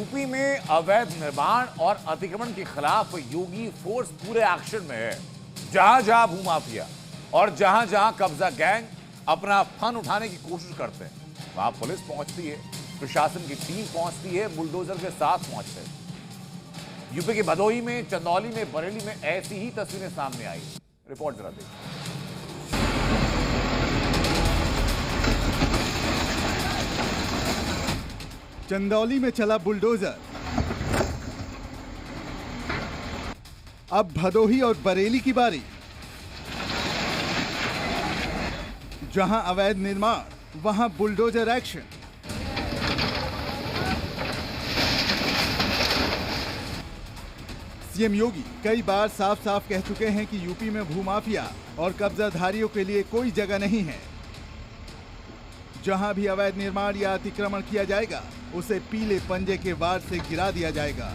UP में अवैध निर्माण और अतिक्रमण के खिलाफ योगी फोर्स पूरे एक्शन में है। जहां जहां भूमाफिया और जहां जहां कब्जा गैंग अपना फन उठाने की कोशिश करते हैं, वहां पुलिस पहुंचती है, प्रशासन की टीम पहुंचती है, बुलडोजर के साथ पहुंचते हैं। यूपी के भदोही में, चंदौली में, बरेली में ऐसी ही तस्वीरें सामने आई। रिपोर्ट जरा देखिए। चंदौली में चला बुलडोजर। अब भदोही और बरेली की बारी। जहां अवैध निर्माण, वहां बुलडोजर एक्शन। सीएम योगी कई बार साफ साफ कह चुके हैं कि यूपी में भूमाफिया और कब्जाधारियों के लिए कोई जगह नहीं है। जहां भी अवैध निर्माण या अतिक्रमण किया जाएगा, उसे पीले पंजे के वार से गिरा दिया जाएगा।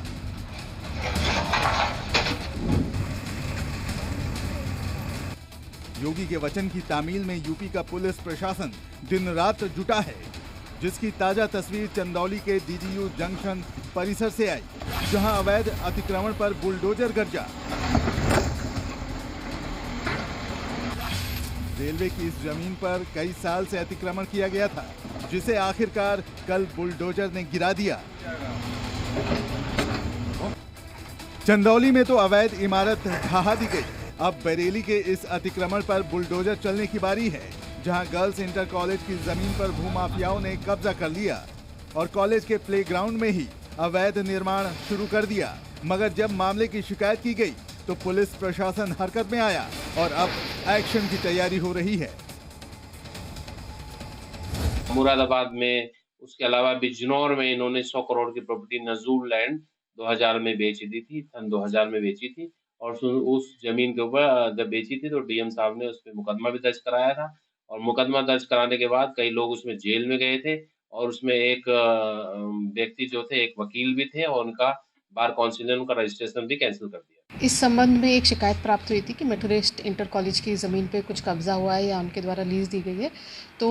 योगी के वचन की तामील में यूपी का पुलिस प्रशासन दिन रात जुटा है, जिसकी ताजा तस्वीर चंदौली के डीजीयू जंक्शन परिसर से आई, जहां अवैध अतिक्रमण पर बुलडोजर गरजा। रेलवे की इस जमीन पर कई साल से अतिक्रमण किया गया था, जिसे आखिरकार कल बुलडोजर ने गिरा दिया। चंदौली में तो अवैध इमारत ढहा दी गई। अब बरेली के इस अतिक्रमण पर बुलडोजर चलने की बारी है, जहां गर्ल्स इंटर कॉलेज की जमीन पर भूमाफियाओं ने कब्जा कर लिया और कॉलेज के प्लेग्राउंड में ही अवैध निर्माण शुरू कर दिया। मगर जब मामले की शिकायत की गई तो पुलिस प्रशासन हरकत में आया और अब एक्शन की तैयारी हो रही है। मुरादाबाद में, उसके अलावा बिजनौर में इन्होंने 100 करोड़ की प्रॉपर्टी नजूर लैंड 2000 में बेच दी थी, सन 2000 में बेची थी। और उस जमीन के ऊपर जब बेची थी तो डीएम साहब ने उस पर मुकदमा भी दर्ज कराया था। और मुकदमा दर्ज कराने के बाद कई लोग उसमें जेल में गए थे और उसमें एक व्यक्ति जो थे, एक वकील भी थे, और उनका बार काउंसिल ने उनका रजिस्ट्रेशन भी कैंसिल कर दिया। इस संबंध में एक शिकायत प्राप्त हुई थी कि मेथोडिस्ट इंटर कॉलेज की ज़मीन पे कुछ कब्जा हुआ है या उनके द्वारा लीज दी गई है। तो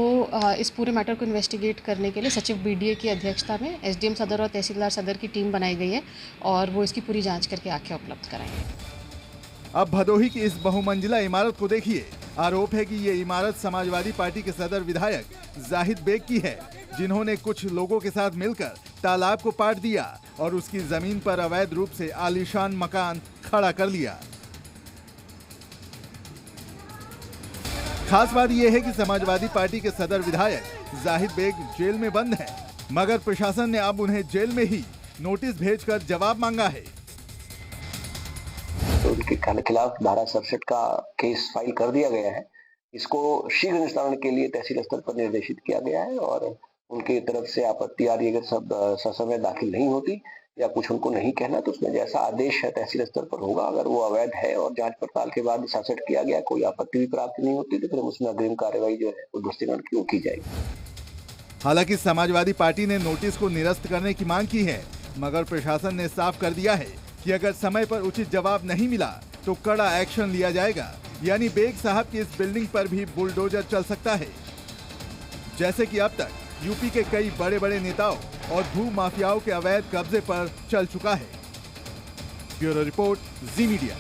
इस पूरे मैटर को इन्वेस्टिगेट करने के लिए सचिव बीडीए की अध्यक्षता में एसडीएम सदर और तहसीलदार सदर की टीम बनाई गई है और वो इसकी पूरी जांच करके आख्या उपलब्ध कराएंगे। अब भदोही की इस बहुमंजिला इमारत को देखिए। आरोप है कि ये इमारत समाजवादी पार्टी के सदर विधायक जाहिद बेग की है, जिन्होंने कुछ लोगों के साथ मिलकर तालाब को पाट दिया और उसकी जमीन पर अवैध रूप से आलीशान मकान खड़ा कर लिया। खास बात यह है कि समाजवादी पार्टी के सदर विधायक जाहिद बेग जेल में बंद हैं, मगर प्रशासन ने अब उन्हें जेल में ही नोटिस भेजकर जवाब मांगा है। तो उनके खिलाफ धारा 67 का केस फाइल कर दिया गया है। इसको शीघ्र निस्तारण के लिए तहसील स्तर पर निर्देशित किया गया है और उनकी तरफ से आपत्ति आ रही है, अगर सब ससमय दाखिल नहीं होती या कुछ उनको नहीं कहना तो उसमें जैसा आदेश है तहसील स्तर पर होगा। अगर वो अवैध है और जांच पड़ताल के बाद 67 किया गया, कोई आपत्ति भी प्राप्त नहीं होती तो फिर उसमें अग्रिम कार्रवाई जो है वो ध्वस्तीकरण की वो की जाएगी। हालांकि समाजवादी पार्टी ने नोटिस को निरस्त करने की मांग की है, मगर प्रशासन ने साफ कर दिया है कि अगर समय पर उचित जवाब नहीं मिला तो कड़ा एक्शन लिया जाएगा। यानी बेग साहब की इस बिल्डिंग पर भी बुलडोजर चल सकता है, जैसे कि अब तक यूपी के कई बड़े बड़े नेताओं और भू माफियाओं के अवैध कब्जे पर चल चुका है। ब्यूरो रिपोर्ट, जी मीडिया।